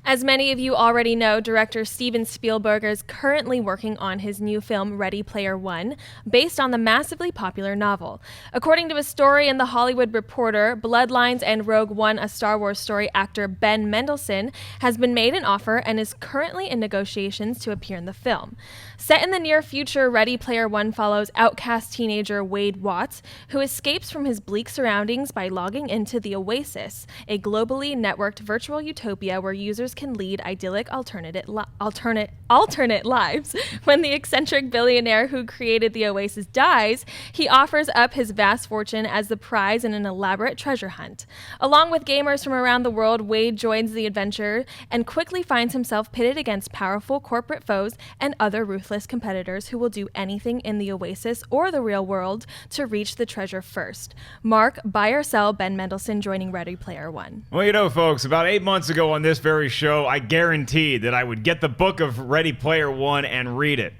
As many of you already know, director Steven Spielberg is currently working on his new film Ready Player One, based on the massively popular novel. According to a story in The Hollywood Reporter, Bloodlines and Rogue One, a Star Wars story actor Ben Mendelsohn has been made an offer and is currently in negotiations to appear in the film. Set in the near future, Ready Player One follows outcast teenager Wade Watts, who escapes from his bleak surroundings by logging into the OASIS, a globally networked virtual utopia where users can lead idyllic alternate lives. When the eccentric billionaire who created the OASIS dies, he offers up his vast fortune as the prize in an elaborate treasure hunt. Along with gamers from around the world, Wade joins the adventure and quickly finds himself pitted against powerful corporate foes and other ruthless competitors who will do anything in the OASIS or the real world to reach the treasure first. Mark, buy or sell Ben Mendelsohn joining Ready Player One? Well, you know, folks, about 8 months ago on this very show, I guaranteed that I would get the book of Ready Player One and read it.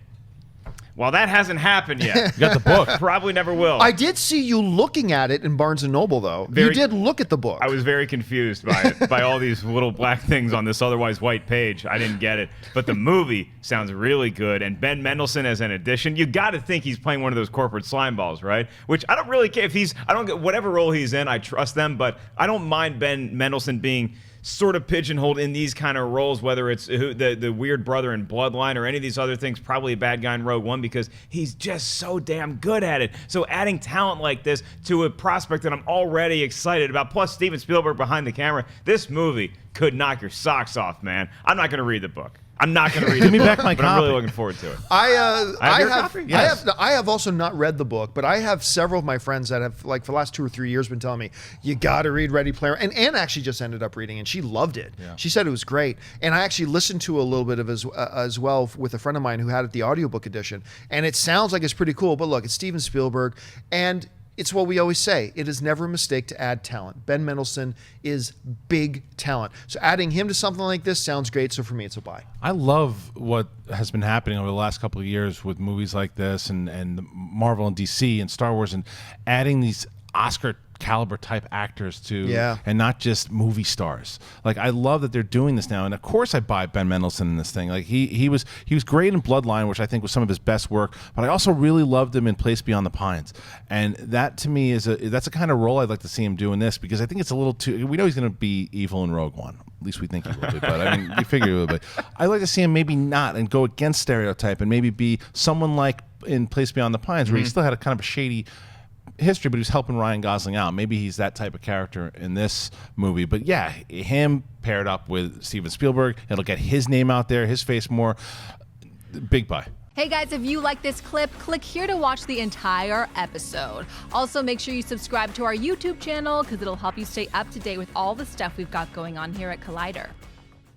Well, that hasn't happened yet. You got the book. Probably never will. I did see you looking at it in Barnes & Noble, though. You did look at the book. I was very confused by it, by all these little black things on this otherwise white page. I didn't get it. But the movie sounds really good, and Ben Mendelsohn as an addition, you got to think he's playing one of those corporate slime balls, right? Which I don't really care if he's, I don't get whatever role he's in, I trust them, but I don't mind Ben Mendelsohn being sort of pigeonholed in these kind of roles, whether it's the weird brother in Bloodline or any of these other things, probably a bad guy in Rogue One, because he's just so damn good at it. So adding talent like this to a prospect that I'm already excited about, plus Steven Spielberg behind the camera, this movie could knock your socks off, man. I'm not going to read the book. I'm not going to read it. Give me back my but copy. I'm really looking forward to it. I have also not read the book, but I have several of my friends that have, like, for the last 2 or 3 years been telling me, you got to read Ready Player. And Anne actually just ended up reading, and she loved it. Yeah. She said it was great. And I actually listened to a little bit of it as well with a friend of mine who had it, the audiobook edition. And it sounds like it's pretty cool. But look, it's Steven Spielberg, and it's what we always say. It is never a mistake to add talent. Ben Mendelsohn is big talent. So adding him to something like this sounds great. So for me, it's a buy. I love what has been happening over the last couple of years with movies like this and Marvel and DC and Star Wars, and adding these Oscar caliber type actors to, and not just movie stars. Like, I love that they're doing this now, and of course I buy Ben Mendelsohn in this thing. Like, he was great in Bloodline, which I think was some of his best work, but I also really loved him in Place Beyond the Pines, and that to me is that's a kind of role I'd like to see him do in this, because I think it's a little too, we know he's going to be evil in Rogue One. At least we think he will be, but I mean, you figure he will be. I'd like to see him maybe not and go against stereotype and maybe be someone like in Place Beyond the Pines, where he still had a kind of a shady history, but he was helping Ryan Gosling out. Maybe he's that type of character in this movie. But yeah, him paired up with Steven Spielberg, it'll get his name out there, his face more. Big buy. Hey guys, if you like this clip, click here to watch the entire episode. Also, make sure you subscribe to our YouTube channel because it'll help you stay up to date with all the stuff we've got going on here at Collider.